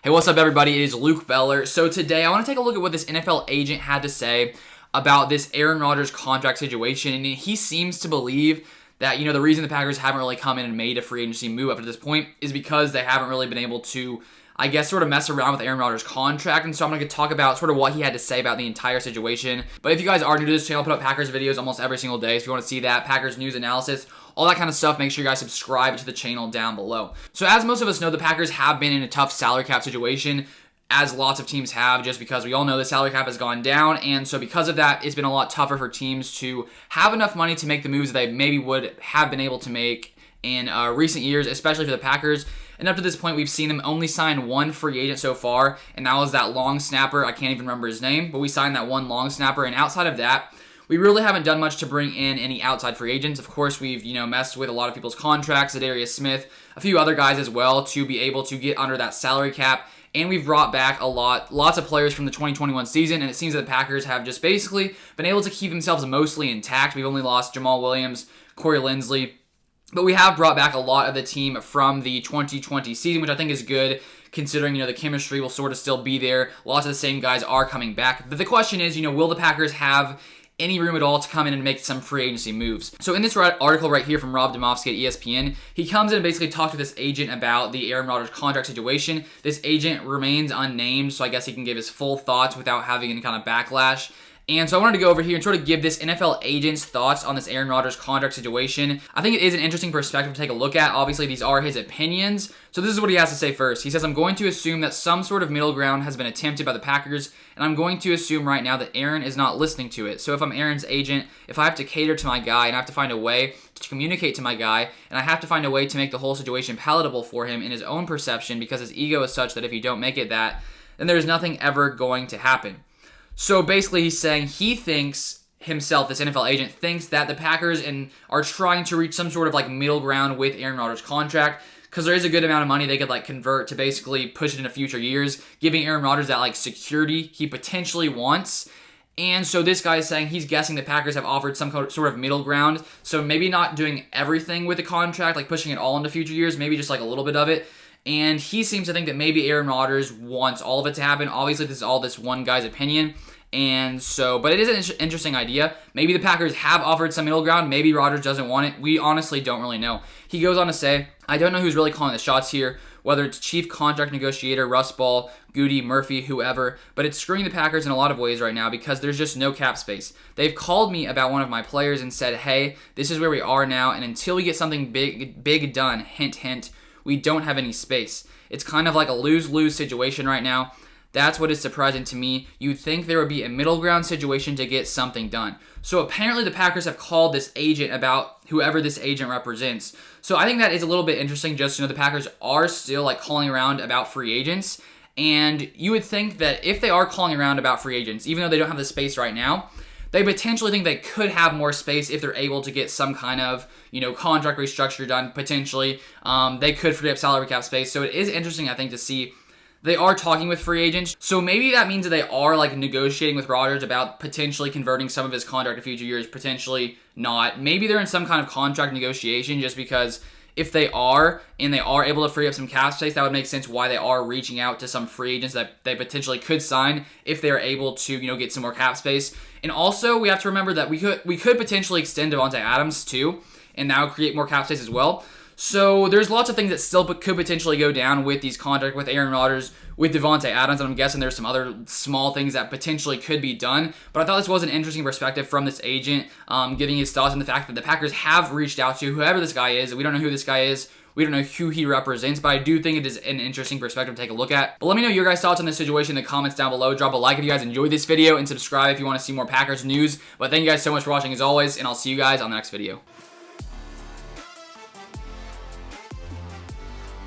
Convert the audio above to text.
Hey, what's up, everybody? It is Luke Beller. So today I want to take a look at what this NFL agent had to say about this Aaron Rodgers contract situation. And he seems to believe that, the reason the Packers haven't really come in and made a free agency move up to this point is because they haven't really been able to, sort of mess around with Aaron Rodgers' contract. And so I'm going to talk about sort of what he had to say about the entire situation. But if you guys are new to this channel, I put up Packers videos almost every single day. So if you want to see that, Packers news analysis, all that kind of stuff, make sure you guys subscribe to the channel down below. So as most of us know, the Packers have been in a tough salary cap situation, as lots of teams have, just because we all know the salary cap has gone down. And so because of that, it's been a lot tougher for teams to have enough money to make the moves that they maybe would have been able to make in recent years, especially for the Packers. And up to this point, we've seen them only sign one free agent so far, and that was that long snapper. I can't even remember his name, but we signed that one long snapper. And outside of that, we really haven't done much to bring in any outside free agents. Of course, we've messed with a lot of people's contracts, Zadarius Smith, a few other guys as well, to be able to get under that salary cap. And we've brought back lots of players from the 2021 season, and it seems that the Packers have just basically been able to keep themselves mostly intact. We've only lost Jamal Williams, Corey Linsley, but we have brought back a lot of the team from the 2020 season, which I think is good, considering, the chemistry will sort of still be there. Lots of the same guys are coming back. But the question is, will the Packers have any room at all to come in and make some free agency moves? So in this article right here from Rob Demovsky at ESPN, he comes in and basically talks to this agent about the Aaron Rodgers contract situation. This agent remains unnamed, so I guess he can give his full thoughts without having any kind of backlash. And so I wanted to go over here and sort of give this NFL agent's thoughts on this Aaron Rodgers contract situation. I think it is an interesting perspective to take a look at. Obviously, these are his opinions. So this is what he has to say first. He says, "I'm going to assume that some sort of middle ground has been attempted by the Packers, and I'm going to assume right now that Aaron is not listening to it. So if I'm Aaron's agent, if I have to cater to my guy and I have to find a way to communicate to my guy, and I have to find a way to make the whole situation palatable for him in his own perception, because his ego is such that if you don't make it that, then there's nothing ever going to happen." So basically he's saying he thinks himself, this NFL agent, thinks that the Packers are trying to reach some sort of middle ground with Aaron Rodgers' contract, because there is a good amount of money they could convert to basically push it into future years, giving Aaron Rodgers that security he potentially wants. And so this guy is saying he's guessing the Packers have offered some sort of middle ground, so maybe not doing everything with the contract, pushing it all into future years, maybe just a little bit of it. And he seems to think that maybe Aaron Rodgers wants all of it to happen. Obviously, this is all this one guy's opinion. And so, but it is an interesting idea. Maybe the Packers have offered some middle ground. Maybe Rodgers doesn't want it. We honestly don't really know. He goes on to say, "I don't know who's really calling the shots here, whether it's chief contract negotiator, Russ Ball, Goody, Murphy, whoever, but it's screwing the Packers in a lot of ways right now because there's just no cap space. They've called me about one of my players and said, hey, this is where we are now, and until we get something big done, hint, hint, we don't have any space. It's kind of like a lose-lose situation right now. That's what is surprising to me. You'd think there would be a middle ground situation to get something done." So apparently the Packers have called this agent about whoever this agent represents. So I think that is a little bit interesting, just to know the Packers are still calling around about free agents. And you would think that if they are calling around about free agents, even though they don't have the space right now, they potentially think they could have more space if they're able to get some kind of, contract restructure done, potentially. They could free up salary cap space. So it is interesting, I think, to see they are talking with free agents. So maybe that means that they are negotiating with Rodgers about potentially converting some of his contract to future years, potentially not. Maybe they're in some kind of contract negotiation, just because if they are, and they are able to free up some cap space, that would make sense why they are reaching out to some free agents that they potentially could sign if they're able to, get some more cap space. And also, we have to remember that we could potentially extend Davante Adams too, and that would create more cap space as well. So there's lots of things that still could potentially go down with these contracts with Aaron Rodgers, with Davante Adams, and I'm guessing there's some other small things that potentially could be done. But I thought this was an interesting perspective from this agent, giving his thoughts on the fact that the Packers have reached out to whoever this guy is. We don't know who this guy is. We don't know who he represents, but I do think it is an interesting perspective to take a look at. But let me know your guys' thoughts on this situation in the comments down below. Drop a like if you guys enjoyed this video, and subscribe if you want to see more Packers news. But thank you guys so much for watching as always, and I'll see you guys on the next video.